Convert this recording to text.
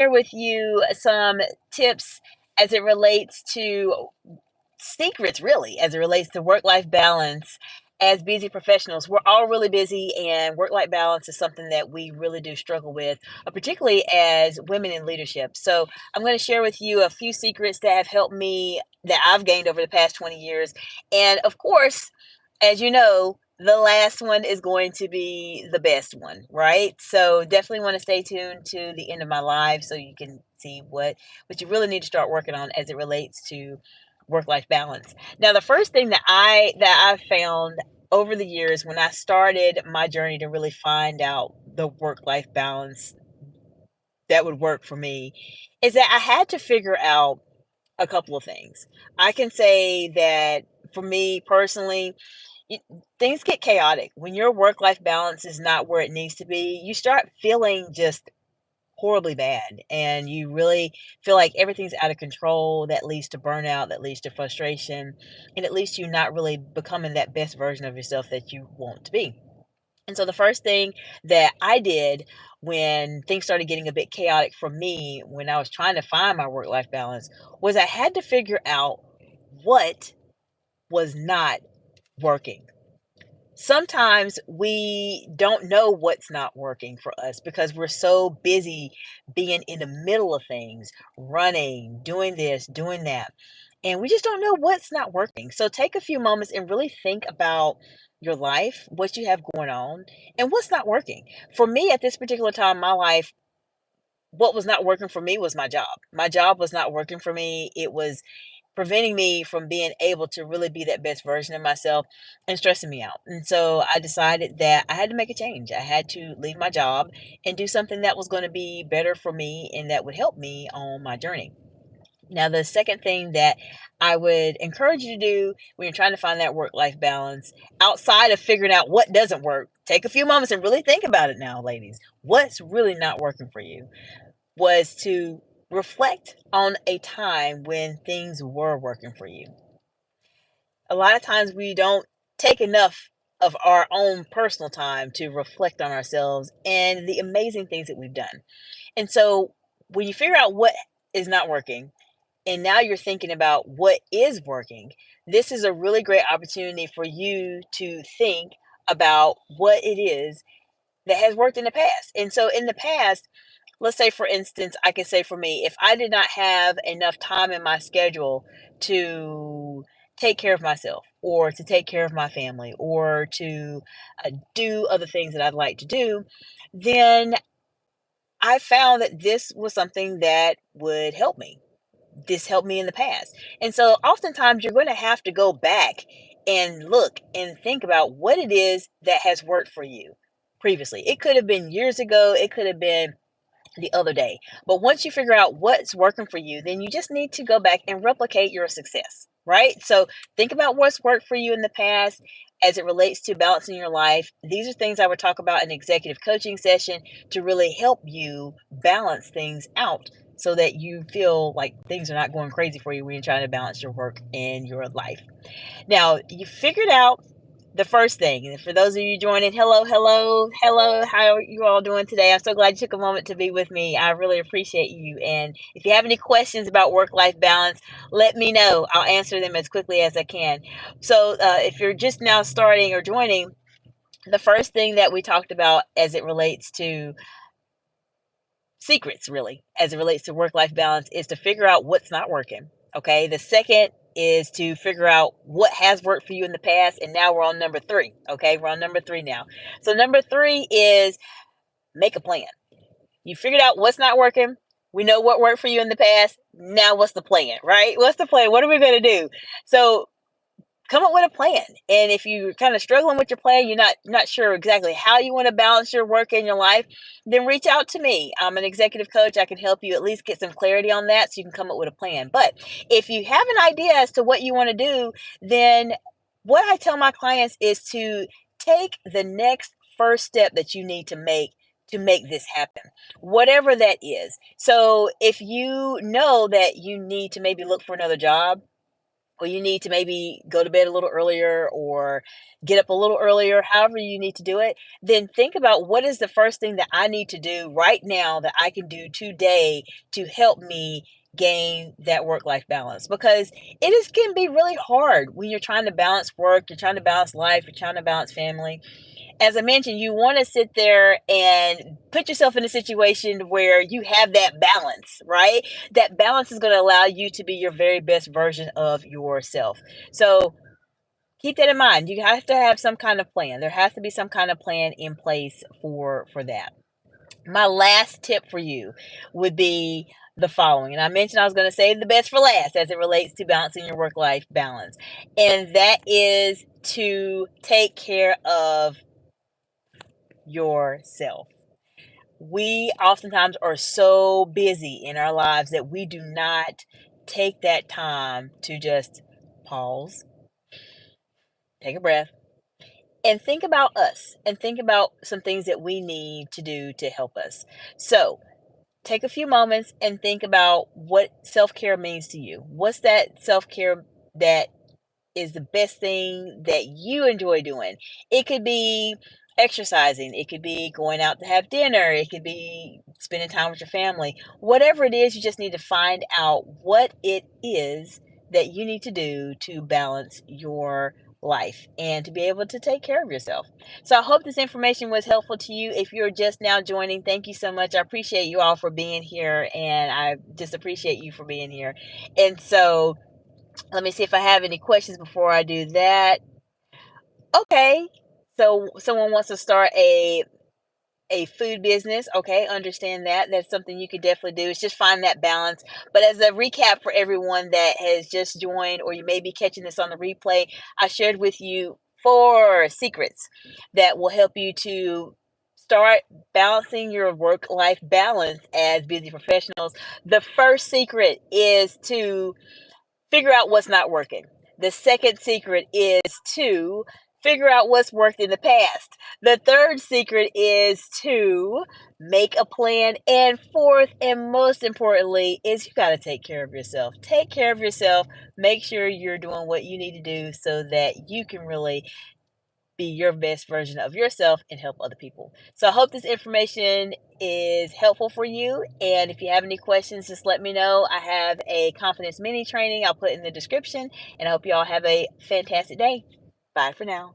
share with you some tips as it relates to secrets, really, as it relates to work life balance. As busy professionals, we're all really busy, and work life balance is something that we really do struggle with, particularly as women in leadership. So, I'm going to share with you a few secrets that have helped me that I've gained over the past 20 years. And of course, as you know, the last one is going to be the best one, right? So definitely want to stay tuned to the end of my live so you can see what you really need to start working on as it relates to work-life balance. Now, the first thing that I found over the years when I started my journey to really find out the work-life balance that would work for me is that I had to figure out a couple of things. I can say that for me personally, it, things get chaotic. When your work life balance is not where it needs to be, you start feeling just horribly bad, and you really feel like everything's out of control. That leads to burnout, that leads to frustration, and it leads to you not really becoming that best version of yourself that you want to be. And so the first thing that I did when things started getting a bit chaotic for me, when I was trying to find my work life balance, was I had to figure out what was not working. Sometimes we don't know what's not working for us because we're so busy being in the middle of things, running, doing this, doing that. And we just don't know what's not working. So take a few moments and really think about your life, what you have going on, and what's not working. For me, at this particular time in my life, what was not working for me was my job. My job was not working for me. It was preventing me from being able to really be that best version of myself and stressing me out. And so I decided that I had to make a change. I had to leave my job and do something that was going to be better for me and that would help me on my journey. Now, the second thing that I would encourage you to do when you're trying to find that work life balance, outside of figuring out what doesn't work, take a few moments and really think about it now, ladies. What's really not working for you? Was to reflect on a time when things were working for you. A lot of times we don't take enough of our own personal time to reflect on ourselves and the amazing things that we've done. And so when you figure out what is not working, and now you're thinking about what is working, this is a really great opportunity for you to think about what it is that has worked in the past. And so in the past, let's say for instance, I can say for me, if I did not have enough time in my schedule to take care of myself or to take care of my family or to do other things that I'd like to do, then I found that this was something that would help me. This helped me in the past. And so oftentimes you're going to have to go back and look and think about what it is that has worked for you previously. It could have been years ago, it could have been the other day. But once you figure out what's working for you, then you just need to go back and replicate your success, right? So think about what's worked for you in the past as it relates to balancing your life. These are things I would talk about in an executive coaching session to really help you balance things out so that you feel like things are not going crazy for you when you're trying to balance your work and your life. Now, you figured out the first thing. And for those of you joining, hello, hello, hello. How are you all doing today? I'm so glad you took a moment to be with me. I really appreciate you. And if you have any questions about work-life balance, let me know. I'll answer them as quickly as I can. So if you're just now starting or joining, the first thing that we talked about as it relates to secrets, really, as it relates to work life balance, is to figure out what's not working. Okay. The second is to figure out what has worked for you in the past. And now we're on number three. Okay. We're on number three now. So, number three is make a plan. You figured out what's not working. We know what worked for you in the past. Now, what's the plan, right? What's the plan? What are we going to do? So, come up with a plan. And if you're kind of struggling with your plan, you're not sure exactly how you want to balance your work and your life, then reach out to me. I'm an executive coach. I can help you at least get some clarity on that so you can come up with a plan. But if you have an idea as to what you want to do, then what I tell my clients is to take the next first step that you need to make this happen, whatever that is. So if you know that you need to maybe look for another job, or you need to maybe go to bed a little earlier or get up a little earlier, however you need to do it, then think about what is the first thing that I need to do right now that I can do today to help me gain that work life balance, because it is can be really hard when you're trying to balance work, you're trying to balance life, you're trying to balance family. As I mentioned, you want to sit there and put yourself in a situation where you have that balance, right? That balance is going to allow you to be your very best version of yourself. So keep that in mind. You have to have some kind of plan. There has to be some kind of plan in place for that. My last tip for you would be the following. And I mentioned I was going to save the best for last as it relates to balancing your work life balance. And that is to take care of yourself. We oftentimes are so busy in our lives that we do not take that time to just pause, take a breath, and think about us and think about some things that we need to do to help us. So, take a few moments and think about what self care means to you. What's that self care that is the best thing that you enjoy doing? It could be exercising, it could be going out to have dinner, it could be spending time with your family. Whatever it is, you just need to find out what it is that you need to do to balance your life and to be able to take care of yourself. So I hope this information was helpful to you. If you're just now joining, thank you so much. I appreciate you all for being here, and I just appreciate you for being here. And so let me see if I have any questions before I do that. Okay. So someone wants to start a food business. Okay, understand that. That's something you could definitely do. It's just find that balance. But as a recap for everyone that has just joined, or you may be catching this on the replay, I shared with you 4 secrets that will help you to start balancing your work life balance as busy professionals. The first secret is to figure out what's not working. The second secret is to figure out what's worked in the past. The third secret is to make a plan. And fourth, and most importantly, is you got to take care of yourself. Take care of yourself. Make sure you're doing what you need to do so that you can really be your best version of yourself and help other people. So I hope this information is helpful for you. And if you have any questions, just let me know. I have a confidence mini training I'll put in the description. And I hope you all have a fantastic day. Bye for now.